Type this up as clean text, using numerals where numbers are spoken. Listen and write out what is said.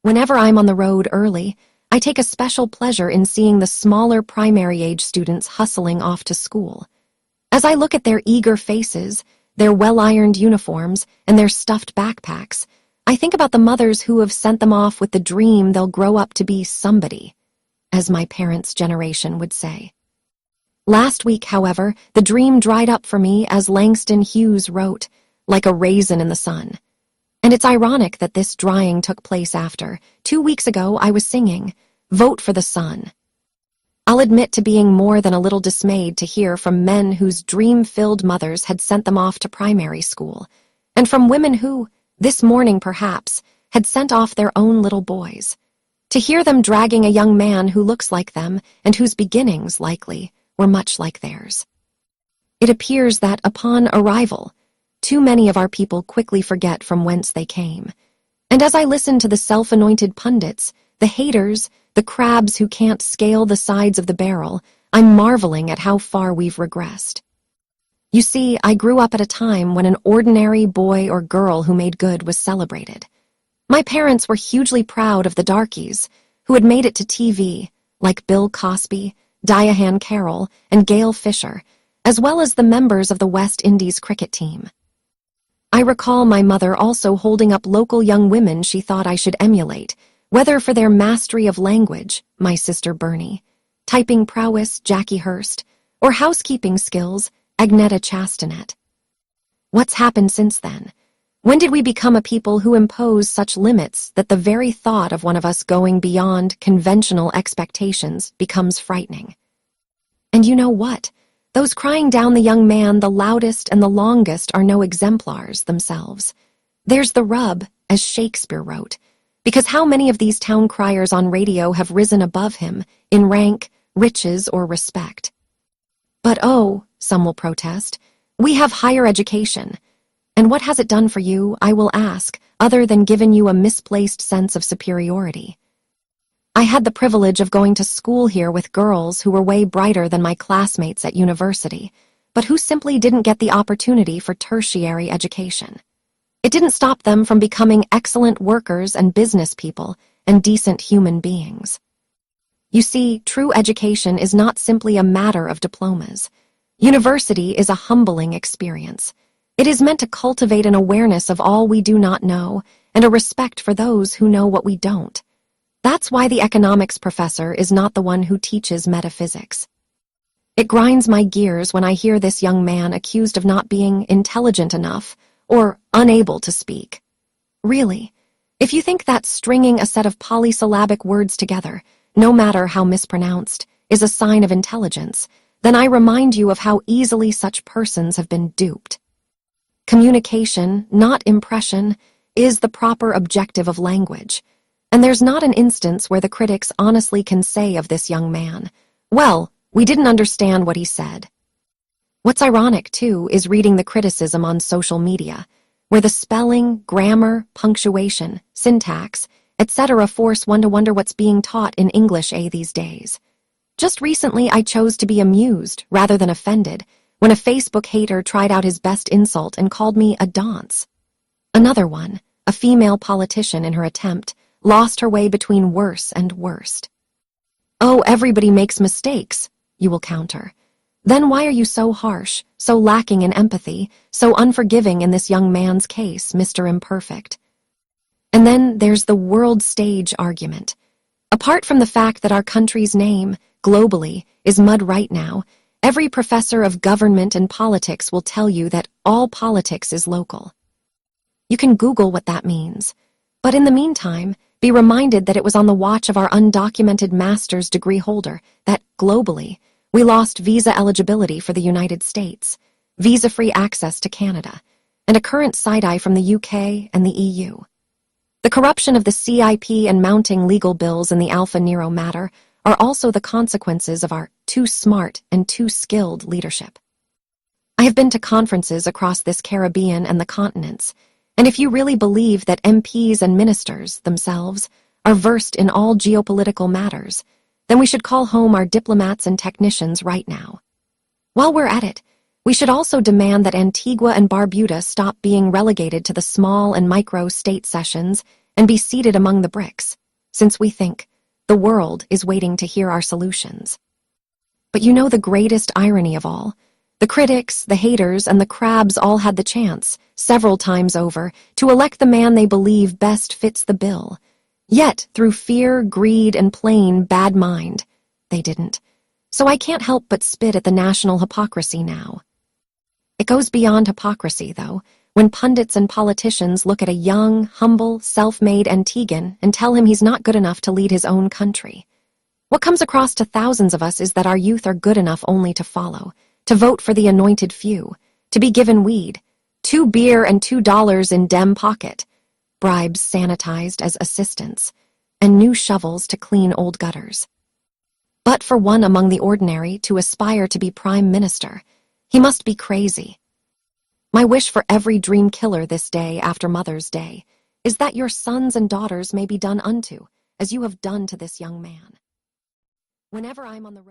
Whenever I'm on the road early, I take a special pleasure in seeing the smaller primary-age students hustling off to school. As I look at their eager faces, their well-ironed uniforms, and their stuffed backpacks, I think about the mothers who have sent them off with the dream they'll grow up to be somebody, as my parents' generation would say. Last week, however, the dream dried up for me, as Langston Hughes wrote, like a raisin in the sun. And it's ironic that this drying took place after, 2 weeks ago, I was singing, "Vote for the Sun." I'll admit to being more than a little dismayed to hear from men whose dream-filled mothers had sent them off to primary school, and from women who, this morning perhaps, had sent off their own little boys. To hear them dragging a young man who looks like them and whose beginnings, likely, were much like theirs. It appears that, upon arrival, too many of our people quickly forget from whence they came. And as I listen to the self-anointed pundits, the haters, the crabs who can't scale the sides of the barrel, I'm marveling at how far we've regressed. You see, I grew up at a time when an ordinary boy or girl who made good was celebrated. My parents were hugely proud of the darkies who had made it to TV, like Bill Cosby, Diane Carroll, and Gail Fisher, as well as the members of the West Indies cricket team. I recall my mother also holding up local young women she thought I should emulate, whether for their mastery of language, my sister Bernie, typing prowess, Jackie Hurst, or housekeeping skills, Agneta Chastanet. What's happened since then? When did we become a people who impose such limits that the very thought of one of us going beyond conventional expectations becomes frightening? And you know what? Those crying down the young man the loudest and the longest are no exemplars themselves. There's the rub, as Shakespeare wrote, because how many of these town criers on radio have risen above him in rank, riches, or respect? But oh, some will protest, we have higher education. And what has it done for you, I will ask, other than given you a misplaced sense of superiority? I had the privilege of going to school here with girls who were way brighter than my classmates at university, but who simply didn't get the opportunity for tertiary education. It didn't stop them from becoming excellent workers and business people and decent human beings. You see, true education is not simply a matter of diplomas. University is a humbling experience. It is meant to cultivate an awareness of all we do not know and a respect for those who know what we don't. That's why the economics professor is not the one who teaches metaphysics. It grinds my gears when I hear this young man accused of not being intelligent enough or unable to speak. Really, if you think that stringing a set of polysyllabic words together, no matter how mispronounced, is a sign of intelligence, then I remind you of how easily such persons have been duped. Communication, not impression, is the proper objective of language, and there's not an instance where the critics honestly can say of this young man, "Well, we didn't understand what he said." What's ironic, too, is reading the criticism on social media, where the spelling, grammar, punctuation, syntax, etc. force one to wonder what's being taught in English these days. Just recently, I chose to be amused, rather than offended, when a Facebook hater tried out his best insult and called me a dunce. Another one, a female politician in her attempt, lost her way between worse and worst. "Oh, everybody makes mistakes," you will counter. Then why are you so harsh, so lacking in empathy, so unforgiving in this young man's case, Mr. Imperfect? And then there's the world stage argument. Apart from the fact that our country's name, globally, is mud right now, every professor of government and politics will tell you that all politics is local. You can Google what that means. But in the meantime, be reminded that it was on the watch of our undocumented master's degree holder that, globally, we lost visa eligibility for the United States, visa-free access to Canada, and a current side-eye from the UK and the EU. The corruption of the CIP and mounting legal bills in the Alpha Nero matter are also the consequences of our too smart and too skilled leadership. I have been to conferences across this Caribbean and the continents, and if you really believe that MPs and ministers themselves are versed in all geopolitical matters, then we should call home our diplomats and technicians right now. While we're at it, we should also demand that Antigua and Barbuda stop being relegated to the small and micro state sessions and be seated among the bricks, since we think the world is waiting to hear our solutions. But you know the greatest irony of all? The critics, the haters, and the crabs all had the chance, several times over, to elect the man they believe best fits the bill. Yet, through fear, greed, and plain bad mind, they didn't. So I can't help but spit at the national hypocrisy now. It goes beyond hypocrisy, though, when pundits and politicians look at a young, humble, self-made Antiguan and tell him he's not good enough to lead his own country. What comes across to thousands of us is that our youth are good enough only to follow, to vote for the anointed few, to be given weed, 2 beer and $2 in Dem pocket, bribes sanitized as assistants, and new shovels to clean old gutters. But for one among the ordinary to aspire to be prime minister, he must be crazy. My wish for every dream killer this day after Mother's Day is that your sons and daughters may be done unto, as you have done to this young man. Whenever I'm on the road